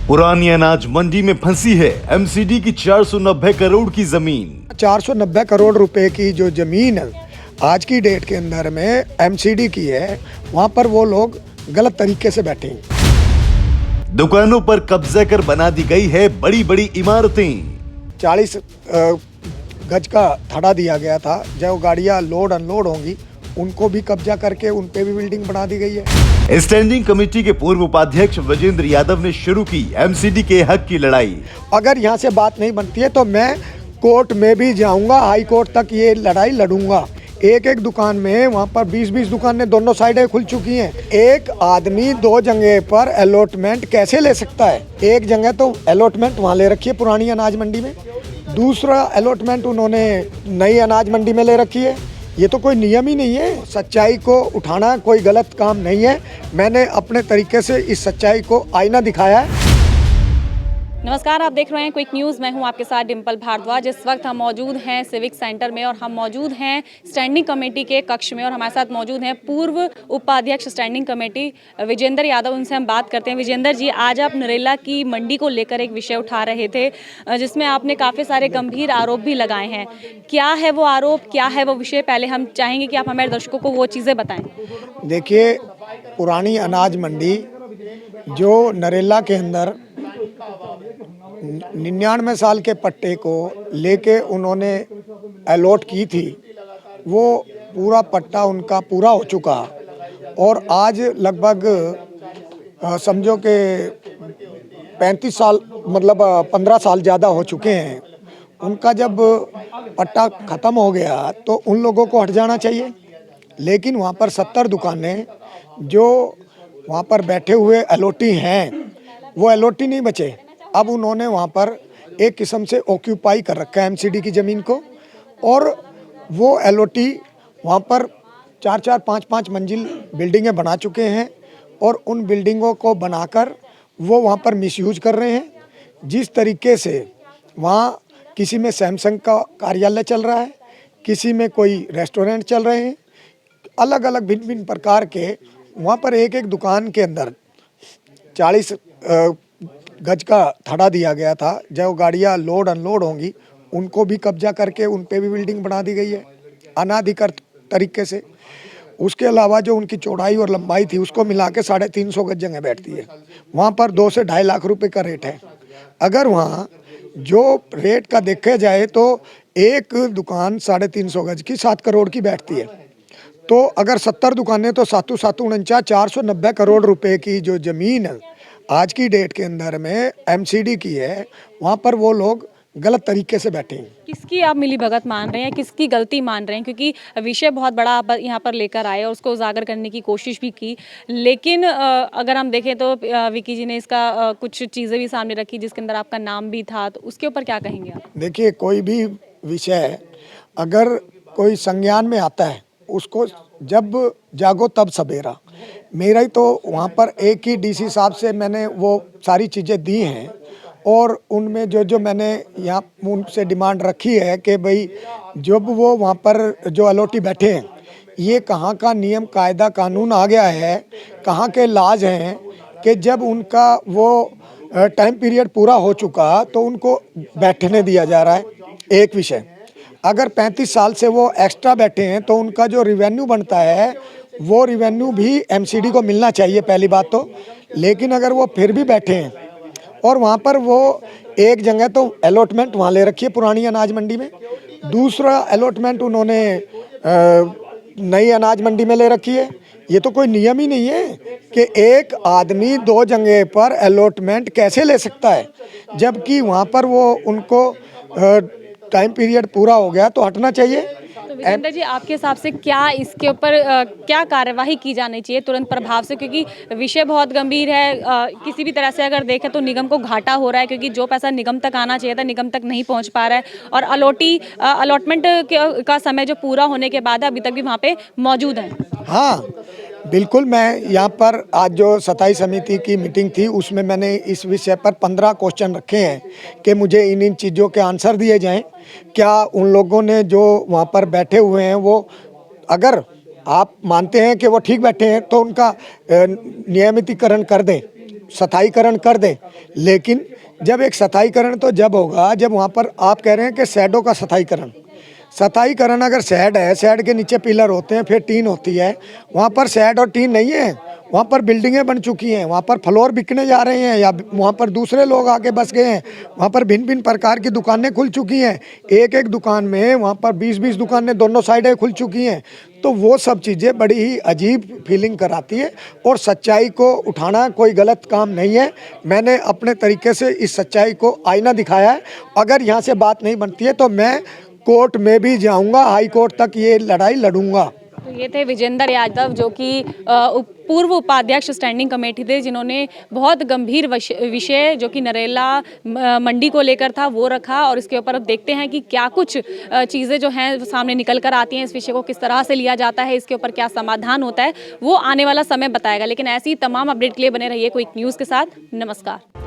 पुरानी अनाज मंडी में फंसी है एमसीडी की 490 करोड़ की जमीन। 490 करोड़ रुपए की जो जमीन आज की डेट के अंदर में एमसीडी की है, वहाँ पर वो लोग गलत तरीके से बैठे हैं। दुकानों पर कब्जा कर बना दी गई है बड़ी बड़ी इमारतें। 40 गज का थड़ा दिया गया था, जो गाड़ियाँ लोड अनलोड होंगी उनको भी कब्जा करके उन पे भी बिल्डिंग बना दी गई है। स्टैंडिंग कमेटी के पूर्व उपाध्यक्ष विजेंद्र यादव ने शुरू की एमसीडी के हक की लड़ाई। अगर यहाँ से बात नहीं बनती है तो मैं कोर्ट में भी जाऊंगा, हाई कोर्ट तक ये लड़ाई लड़ूंगा। एक एक दुकान में वहाँ पर 20-20 दुकानें दोनों साइडें खुल चुकी हैं। एक आदमी 2 जगह पर अलॉटमेंट कैसे ले सकता है? एक जगह तो अलॉटमेंट वहाँ ले रखी है पुरानी अनाज मंडी में, दूसरा अलॉटमेंट उन्होंने नई अनाज मंडी में ले रखी है। ये तो कोई नियम ही नहीं है। सच्चाई को उठाना कोई गलत काम नहीं है। मैंने अपने तरीके से इस सच्चाई को आईना दिखाया है। नमस्कार, आप देख रहे हैं क्विक न्यूज़। मैं हूं आपके साथ डिम्पल भारद्वाज। इस वक्त हम मौजूद हैं सिविक सेंटर में और हम मौजूद हैं स्टैंडिंग कमेटी के कक्ष में और हमारे साथ मौजूद हैं पूर्व उपाध्यक्ष स्टैंडिंग कमेटी विजेंद्र यादव। उनसे हम बात करते हैं। विजेंद्र जी, आज आप नरेला की मंडी को लेकर एक विषय उठा रहे थे जिसमें आपने काफ़ी सारे गंभीर आरोप भी लगाए हैं। क्या है वो आरोप, क्या है वो विषय? पहले हम चाहेंगे कि आप हमारे दर्शकों को वो चीज़ें बताएँ। देखिए, पुरानी अनाज मंडी जो नरेला के अंदर 99 साल के पट्टे को लेके उन्होंने अलॉट की थी, वो पूरा पट्टा उनका पूरा हो चुका और आज लगभग समझो कि 35 साल मतलब 15 साल ज़्यादा हो चुके हैं। उनका जब पट्टा ख़त्म हो गया तो उन लोगों को हट जाना चाहिए, लेकिन वहाँ पर 70 दुकानें जो वहाँ पर बैठे हुए अलॉटी हैं वो अलॉटी नहीं बचे। अब उन्होंने वहाँ पर एक किस्म से ऑक्यूपाई कर रखा है एमसीडी की ज़मीन को और वो अलॉटी वहाँ पर 4-4, 5-5 मंजिल बिल्डिंगें बना चुके हैं और उन बिल्डिंगों को बनाकर वो वहाँ पर मिसयूज कर रहे हैं। जिस तरीके से वहाँ किसी में सैमसंग का कार्यालय चल रहा है, किसी में कोई रेस्टोरेंट चल रहे हैं, अलग अलग भिन्न भिन्न प्रकार के वहाँ पर एक एक दुकान के अंदर 40 गज का थड़ा दिया गया था, जो गाड़ियाँ लोड अनलोड होंगी उनको भी कब्जा करके उन पे भी बिल्डिंग बना दी गई है अनाधिकृत तरीके से। उसके अलावा जो उनकी चौड़ाई और लंबाई थी उसको मिला के 350 गज जगह बैठती है। वहाँ पर 2 से 2.5 लाख रुपए का रेट है। अगर वहाँ जो रेट का देखा जाए तो एक दुकान 350 गज की 7 करोड़ की बैठती है। तो अगर 70 दुकानें तो 7-7 490 करोड़ रुपए की जो ज़मीन आज की डेट के अंदर में एमसीडी की है, वहाँ पर वो लोग गलत तरीके से बैठे हैं। किसकी आप मिलीभगत मान रहे हैं, किसकी गलती मान रहे हैं? क्योंकि विषय बहुत बड़ा आप यहाँ पर लेकर आए और उसको उजागर करने की कोशिश भी की, लेकिन अगर हम देखें तो विकी जी ने इसका कुछ चीज़ें भी सामने रखी जिसके अंदर आपका नाम भी था, तो उसके ऊपर क्या कहेंगे आप? देखिए, कोई भी विषय अगर कोई संज्ञान में आता है उसको जब जागो तब सवेरा। मेरा ही तो वहाँ पर एक ही डीसी साहब से मैंने वो सारी चीज़ें दी हैं और उनमें जो मैंने यहाँ उनसे डिमांड रखी है कि भाई जब वो वहाँ पर जो अलॉटी बैठे हैं, ये कहाँ का नियम कायदा कानून आ गया है, कहाँ के लाज हैं कि जब उनका वो टाइम पीरियड पूरा हो चुका तो उनको बैठने दिया जा रहा है। एक विषय, अगर 35 साल से वो एक्स्ट्रा बैठे हैं तो उनका जो रिवेन्यू बनता है वो रिवेन्यू भी एमसीडी को मिलना चाहिए, पहली बात तो। लेकिन अगर वो फिर भी बैठे हैं और वहाँ पर वो एक जगह तो अलॉटमेंट वहाँ ले रखी है पुरानी अनाज मंडी में, दूसरा अलॉटमेंट उन्होंने नई अनाज मंडी में ले रखी है। ये तो कोई नियम ही नहीं है कि एक आदमी 2 जगह पर अलॉटमेंट कैसे ले सकता है, जबकि वहाँ पर वो उनको टाइम पीरियड पूरा हो गया तो हटना चाहिए। तो विजेंद्र जी, आपके हिसाब से क्या इसके ऊपर क्या कार्यवाही की जानी चाहिए तुरंत प्रभाव से? क्योंकि विषय बहुत गंभीर है। किसी भी तरह से अगर देखें तो निगम को घाटा हो रहा है, क्योंकि जो पैसा निगम तक आना चाहिए था निगम तक नहीं पहुंच पा रहा है और अलॉटमेंट का समय जो पूरा होने के बाद अभी तक भी वहाँ पे मौजूद है। हाँ बिल्कुल, मैं यहाँ पर आज जो स्थायी समिति की मीटिंग थी उसमें मैंने इस विषय पर 15 क्वेश्चन रखे हैं कि मुझे इन चीज़ों के आंसर दिए जाएं। क्या उन लोगों ने जो वहाँ पर बैठे हुए हैं वो अगर आप मानते हैं कि वो ठीक बैठे हैं तो उनका नियमितीकरण कर दें, स्थायीकरण कर दें। लेकिन जब एक स्थायीकरण तो जब होगा जब वहाँ पर आप कह रहे हैं कि शैडो का स्थायीकरण अगर शेड है, शेड के नीचे पिलर होते हैं, फिर टीन होती है, वहाँ पर शेड और टीन नहीं है, वहाँ पर बिल्डिंगें बन चुकी हैं, वहाँ पर फ्लोर बिकने जा रहे हैं या वहाँ पर दूसरे लोग आके बस गए हैं, वहाँ पर भिन्न भिन्न प्रकार की दुकानें खुल चुकी हैं, एक एक दुकान में वहाँ पर 20-20 दुकानें दोनों साइडें खुल चुकी हैं। तो वो सब चीज़ें बड़ी ही अजीब फीलिंग कराती है और सच्चाई को उठाना कोई गलत काम नहीं है। मैंने अपने तरीके से इस सच्चाई को आईना दिखाया है। अगर यहाँ से बात नहीं बनती है तो मैं कोर्ट में भी जाऊंगा, हाई कोर्ट तक ये लड़ाई लड़ूंगा। तो ये थे विजेंद्र यादव जो कि पूर्व उपाध्यक्ष स्टैंडिंग कमेटी थे, जिन्होंने बहुत गंभीर विषय जो कि नरेला मंडी को लेकर था वो रखा और इसके ऊपर अब देखते हैं कि क्या कुछ चीज़ें जो हैं सामने निकल कर आती हैं, इस विषय को किस तरह से लिया जाता है, इसके ऊपर क्या समाधान होता है वो आने वाला समय बताएगा। लेकिन ऐसी तमाम अपडेट के लिए बने रहिए क्विक न्यूज़ के साथ। नमस्कार।